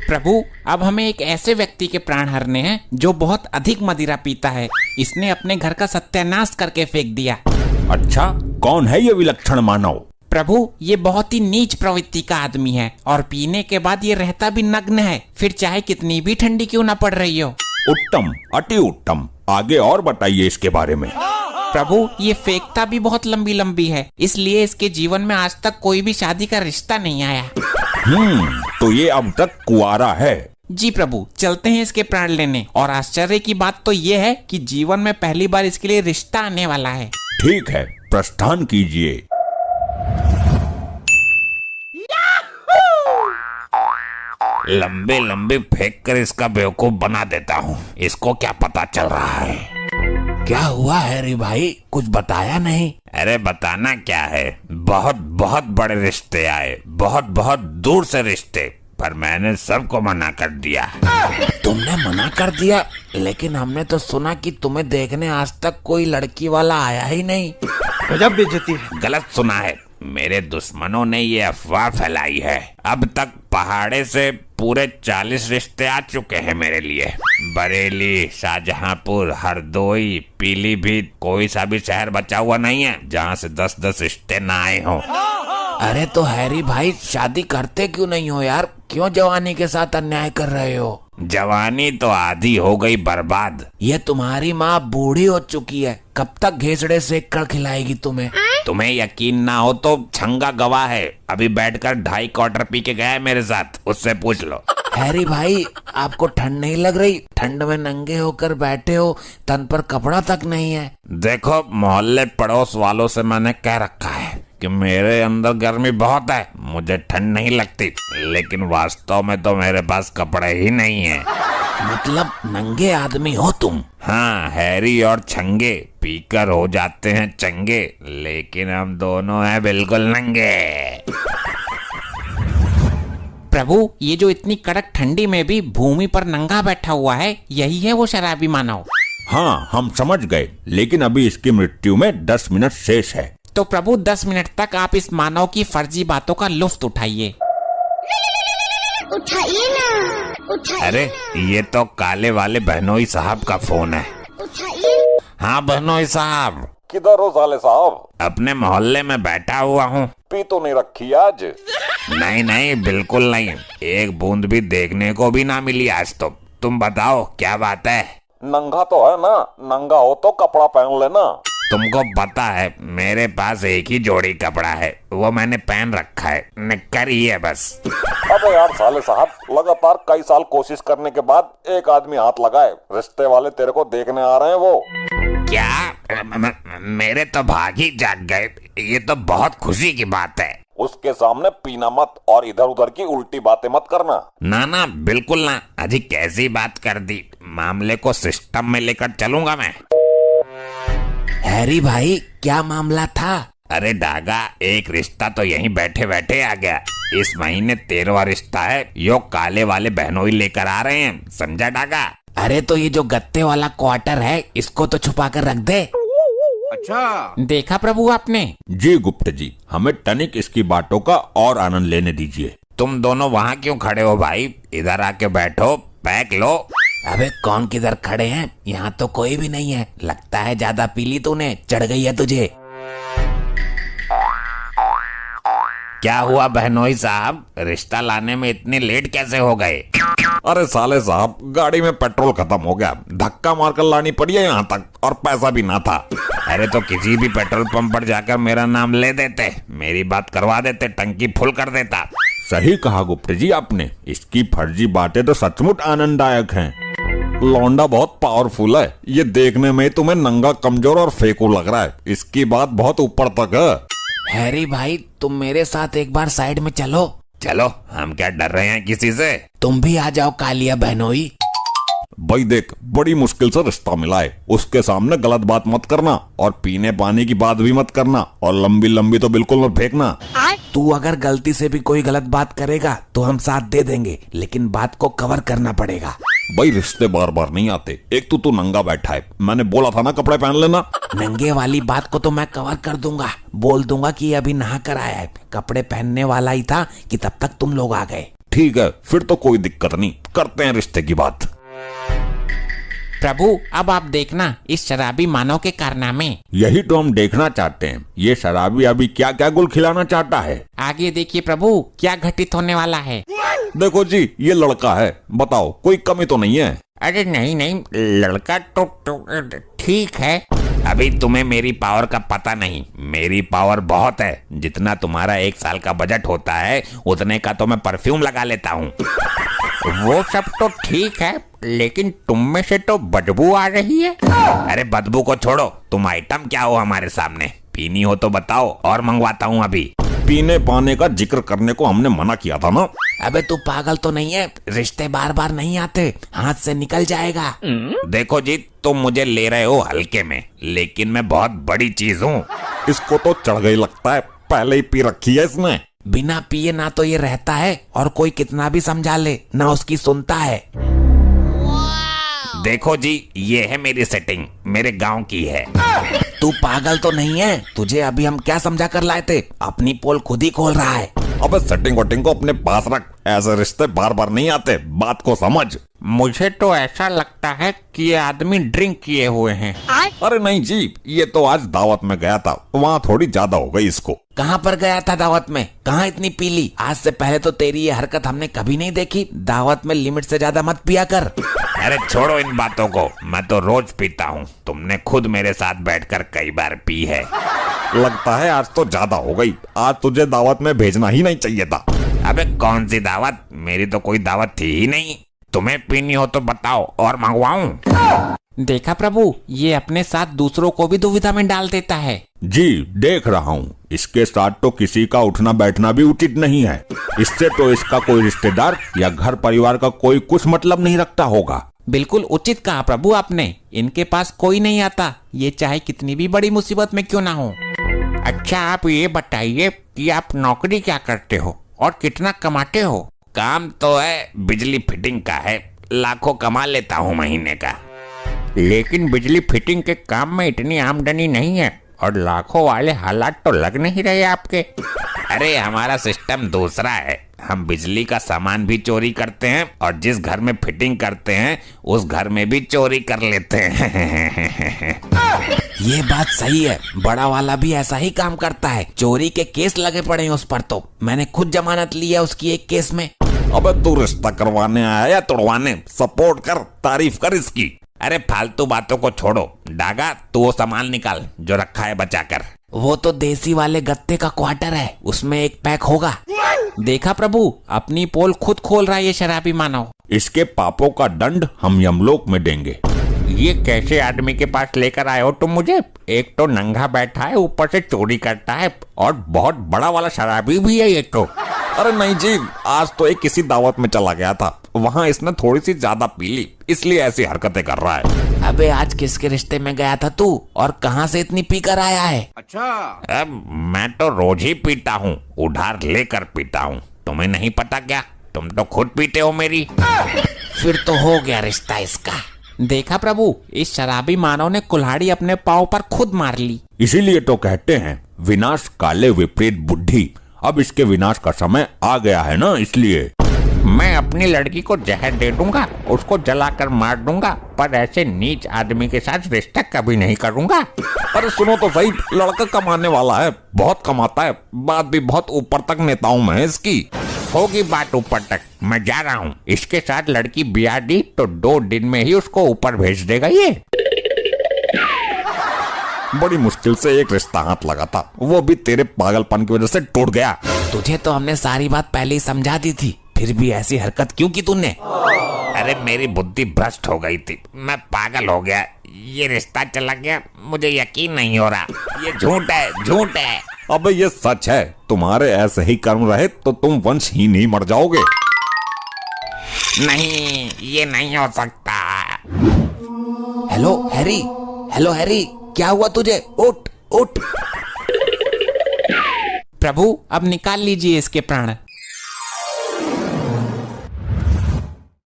प्रभु, अब हमें एक ऐसे व्यक्ति के प्राण हरने हैं जो बहुत अधिक मदिरा पीता है। इसने अपने घर का सत्यानाश करके फेंक दिया। अच्छा, कौन है ये विलक्षण मानव? प्रभु, ये बहुत ही नीच प्रवृत्ति का आदमी है और पीने के बाद ये रहता भी नग्न है, फिर चाहे कितनी भी ठंडी क्यों ना पड़ रही हो। उत्तम, अति उत्तम। आगे और बताइए इसके बारे में। प्रभु, ये फेंकता भी बहुत लंबी लंबी है, इसलिए इसके जीवन में आज तक कोई भी शादी का रिश्ता नहीं आया। तो ये अब तक कुंवारा है? जी प्रभु, चलते हैं इसके प्राण लेने। और आश्चर्य की बात तो ये है कि जीवन में पहली बार इसके लिए रिश्ता आने वाला है। ठीक है, प्रस्थान कीजिए। लंबे लंबे फेंक कर इसका बेवकूफ बना देता हूँ। इसको क्या पता चल रहा है? क्या हुआ हैरी भाई, कुछ बताया नहीं? अरे बताना क्या है, बहुत बहुत बड़े रिश्ते आए, बहुत बहुत दूर से रिश्ते, पर मैंने सबको मना कर दिया। तुमने मना कर दिया? लेकिन हमने तो सुना कि तुम्हें देखने आज तक कोई लड़की वाला आया ही नहीं। गजब बेइज्जती है। गलत सुना है, मेरे दुश्मनों ने ये अफवाह फैलाई है। अब तक पहाड़े से पूरे 40 रिश्ते आ चुके हैं मेरे लिए। बरेली, शाहजहांपुर, हरदोई, पीलीभीत, कोई सा भी शहर बचा हुआ नहीं है जहाँ से 10-10 रिश्ते ना आए हों। अरे तो हैरी भाई, शादी करते क्यों नहीं हो यार? क्यों जवानी के साथ अन्याय कर रहे हो? जवानी तो आधी हो गई बर्बाद। ये तुम्हारी माँ बूढ़ी हो चुकी है, कब तक घेसड़े सेक कर खिलाएगी तुम्हें? तुम्हें यकीन ना हो तो छंगा गवाह है, अभी बैठकर 2.5 क्वार्टर पी के गया है मेरे साथ, उससे पूछ लो। हैरी भाई, आपको ठंड नहीं लग रही? ठंड में नंगे होकर बैठे हो, तन पर कपड़ा तक नहीं है। देखो, मोहल्ले पड़ोस वालों से मैंने कह रखा है कि मेरे अंदर गर्मी बहुत है, मुझे ठंड नहीं लगती, लेकिन वास्तव में तो मेरे पास कपड़े ही नहीं है। मतलब नंगे आदमी हो तुम? हाँ, हैरी और छंगे पीकर हो जाते हैं चंगे, लेकिन हम दोनों हैं बिल्कुल नंगे। प्रभु, ये जो इतनी कड़क ठंडी में भी भूमि पर नंगा बैठा हुआ है, यही है वो शराबी मानव? हाँ, हम समझ गए, लेकिन अभी इसकी मृत्यु में 10 मिनट शेष है। तो प्रभु, 10 मिनट तक आप इस मानव की फर्जी बातों का लुफ्त उठाइए। उठाइए ना, उठाइए। अरे ये तो काले वाले बहनोई साहब का फोन है। उठाइए। हाँ बहनोई साहब। किधर हो साले साहब? अपने मोहल्ले में बैठा हुआ हूँ। पी तो नहीं रखी आज? नहीं नहीं, बिल्कुल नहीं, एक बूंद भी देखने को भी ना मिली आज तो। तुम बताओ क्या बात है? नंगा तो है ना? नंगा हो तो कपड़ा पहन लेना। तुमको पता है मेरे पास एक ही जोड़ी कपड़ा है, वो मैंने पहन रखा है, निक्कर ही है बस। अबे यार साले साहब, लगातार कई साल कोशिश करने के बाद एक आदमी हाथ लगाए, रिश्ते वाले तेरे को देखने आ रहे हैं वो। क्या? मेरे तो भाग ही जाग गए, ये तो बहुत खुशी की बात है। उसके सामने पीना मत और इधर उधर की उल्टी बातें मत करना। ना ना, बिल्कुल ना। अजी कैसी बात कर दी, मामले को सिस्टम में लेकर चलूंगा मैं। हैरी भाई, क्या मामला था? अरे डागा, एक रिश्ता तो यहीं बैठे बैठे आ गया। इस महीने 13वां रिश्ता है, यो काले वाले बहनोई लेकर आ रहे हैं, समझा डागा? अरे तो ये जो गत्ते वाला क्वार्टर है, इसको तो छुपा कर रख दे। अच्छा, देखा प्रभु आपने? जी गुप्त जी, हमें तनिक इसकी बातों का और आनंद लेने दीजिए। तुम दोनों वहाँ क्यों खड़े हो भाई? इधर आके बैठो, पैक लो। अबे कौन किधर खड़े हैं? यहाँ तो कोई भी नहीं है। लगता है ज्यादा पी ली तूने, चढ़ गई है तुझे। क्या हुआ बहनोई साहब, रिश्ता लाने में इतने लेट कैसे हो गए? अरे साले साहब, गाड़ी में पेट्रोल खत्म हो गया, धक्का मारकर लानी पड़ी है यहाँ तक, और पैसा भी ना था। अरे तो किसी भी पेट्रोल पंप पर जाकर मेरा नाम ले देते, मेरी बात करवा देते, टंकी फुल कर देता। सही कहा गुप्त जी आपने, इसकी फर्जी बातें तो सचमुच आनंददायक हैं। लौंडा बहुत पावरफुल है, ये देखने में तुम्हें नंगा, कमजोर और फेंकू लग रहा है, इसकी बात बहुत ऊपर तक है। हैरी भाई, तुम मेरे साथ एक बार साइड में चलो। चलो, हम क्या डर रहे हैं किसी से? तुम भी आ जाओ कालिया बहनोई। भाई देख, बड़ी मुश्किल से रिश्ता मिला है, उसके सामने गलत बात मत करना, और पीने पानी की बात भी मत करना, और लंबी लंबी तो बिल्कुल मत फेंकना। तू अगर गलती से भी कोई गलत बात करेगा तो हम साथ दे देंगे, लेकिन बात को कवर करना पड़ेगा। भाई रिश्ते बार बार नहीं आते, एक तो तू नंगा बैठा है, मैंने बोला था ना कपड़े पहन लेना। नंगे वाली बात को तो मैं कवर कर दूंगा, बोल दूंगा कि अभी नहा कर आया है, कपड़े पहनने वाला ही था कि तब तक तुम लोग आ गए। ठीक है, फिर तो कोई दिक्कत नहीं, करते हैं रिश्ते की बात। प्रभु अब आप देखना इस शराबी मानव के कारनामे। यही तो हम देखना चाहते हैं, ये शराबी अभी क्या क्या गुल खिलाना चाहता है। आगे देखिए प्रभु क्या घटित होने वाला है। देखो जी, ये लड़का है, बताओ कोई कमी तो नहीं है? अरे नहीं नहीं, लड़का तो ठीक है। अभी तुम्हें मेरी पावर का पता नहीं, मेरी पावर बहुत है। जितना तुम्हारा 1 साल का बजट होता है उतने का तो मैं परफ्यूम लगा लेता हूँ। वो सब तो ठीक है, लेकिन तुम में से तो बदबू आ रही है। अरे बदबू को छोड़ो, तुम आइटम क्या हो हमारे सामने? पीनी हो तो बताओ और मंगवाता हूँ अभी। पीने पाने का जिक्र करने को हमने मना किया था ना। अबे तू पागल तो नहीं है? रिश्ते बार बार नहीं आते, हाथ से निकल जाएगा। देखो जी, तुम मुझे ले रहे हो हल्के में, लेकिन मैं बहुत बड़ी चीज हूँ। इसको तो चढ़ गई लगता है, पहले ही पी रखी है इसने। बिना पिए ना तो ये रहता है और कोई कितना भी समझा ले ना उसकी सुनता है। देखो जी, ये है मेरी सेटिंग, मेरे गांव की है। तू पागल तो नहीं है? तुझे अभी हम क्या समझा कर लाए थे, अपनी पोल खुद ही खोल रहा है। अबे सेटिंग वटिंग को अपने पास रख, ऐसे रिश्ते बार बार नहीं आते, बात को समझ। मुझे तो ऐसा लगता है कि ये आदमी ड्रिंक किए हुए हैं। अरे नहीं जी, ये तो आज दावत में गया था, वहाँ थोड़ी ज्यादा हो गई इसको। कहाँ पर गया था दावत में? कहाँ इतनी पी ली? आज से पहले तो तेरी ये हरकत हमने कभी नहीं देखी। दावत में लिमिट से ज्यादा मत पिया कर। अरे छोड़ो इन बातों को, मैं तो रोज पीता हूँ। तुमने खुद मेरे साथ बैठकर कई बार पी है। लगता है आज तो ज्यादा हो गई, आज तुझे दावत में भेजना ही नहीं चाहिए था। अबे कौन सी दावत? मेरी तो कोई दावत थी ही नहीं। तुम्हें पीनी हो तो बताओ और मंगवाऊं? देखा प्रभु, ये अपने साथ दूसरों को भी दुविधा में डाल देता है। जी देख रहा हूँ, इसके साथ तो किसी का उठना बैठना भी उचित नहीं है। इससे तो इसका कोई रिश्तेदार या घर परिवार का कोई कुछ मतलब नहीं रखता होगा। बिल्कुल उचित कहा प्रभु आपने, इनके पास कोई नहीं आता, ये चाहे कितनी भी बड़ी मुसीबत में क्यों ना हो। अच्छा आप ये बताइए कि आप नौकरी क्या करते हो और कितना कमाते हो? काम तो है बिजली फिटिंग का है, लाखों कमा लेता हूँ महीने का। लेकिन बिजली फिटिंग के काम में इतनी आमदनी नहीं है और लाखों वाले हालात तो लग नहीं रहे आपके। अरे हमारा सिस्टम दूसरा है, हम बिजली का सामान भी चोरी करते हैं और जिस घर में फिटिंग करते हैं उस घर में भी चोरी कर लेते हैं। ये बात सही है, बड़ा वाला भी ऐसा ही काम करता है। चोरी के केस लगे पड़े हैं उस पर, तो मैंने खुद जमानत ली है उसकी एक केस में। अबे तू रिश्ता करवाने आया या तोड़वाने? सपोर्ट कर, तारीफ कर इसकी। अरे फालतू बातों को छोड़ो, डागा तू वो सामान निकाल जो रखा है बचा कर। वो तो देसी वाले गत्ते का क्वार्टर है, उसमें एक पैक होगा। देखा प्रभु, अपनी पोल खुद खोल रहा है ये शराबी मानव। इसके पापों का दंड हम यमलोक में देंगे। ये कैसे आदमी के पास लेकर आए हो तुम मुझे? एक तो नंगा बैठा है, ऊपर से चोरी करता है और बहुत बड़ा वाला शराबी भी है ये तो। अरे नहीं जी, आज तो एक किसी दावत में चला गया था, वहाँ इसने थोड़ी सी ज्यादा पी ली, इसलिए ऐसी हरकतें कर रहा है। अबे आज किसके रिश्ते में गया था तू और कहाँ से इतनी पी कर आया है? अच्छा, अब मैं तो रोज ही पीता हूँ, उधार लेकर पीता हूँ। तुम्हें नहीं पता क्या? तुम तो खुद पीते हो मेरी। फिर तो हो गया रिश्ता इसका। देखा प्रभु, इस शराबी मानव ने कुल्हाड़ी अपने पाँव पर खुद मार ली। इसीलिए तो कहते हैं विनाश काले विपरीत बुद्धि। अब इसके विनाश का समय आ गया है ना, इसलिए मैं अपनी लड़की को जहर दे दूंगा, उसको जलाकर मार दूंगा, पर ऐसे नीच आदमी के साथ रिश्ता कभी नहीं करूंगा। अरे सुनो तो सही, लड़का कमाने वाला है, बहुत कमाता है, बात भी बहुत ऊपर तक नेताओं में है इसकी। होगी बात ऊपर तक, मैं जा रहा हूँ। इसके साथ लड़की ब्याह दी तो 2 दिन में ही उसको ऊपर भेज देगा ये। बड़ी मुश्किल से एक रिश्ता हाथ लगा था, वो भी तेरे पागलपन की वजह से टूट गया। तुझे तो हमने सारी बात पहले ही समझा दी थी, फिर भी ऐसी हरकत क्यों की तूने? अरे मेरी बुद्धि भ्रष्ट हो गई थी, मैं पागल हो गया। ये रिश्ता चला गया, मुझे यकीन नहीं हो रहा। ये झूठ है, झूठ है। अबे ये सच है, तुम्हारे ऐसे ही कर्म रहे तो तुम वंशहीन ही मर जाओगे। नहीं, ये नहीं हो सकता। हेलो हैरी, हेलो हैरी, क्या हुआ तुझे? उठ उठ। प्रभु अब निकाल लीजिए इसके प्राण,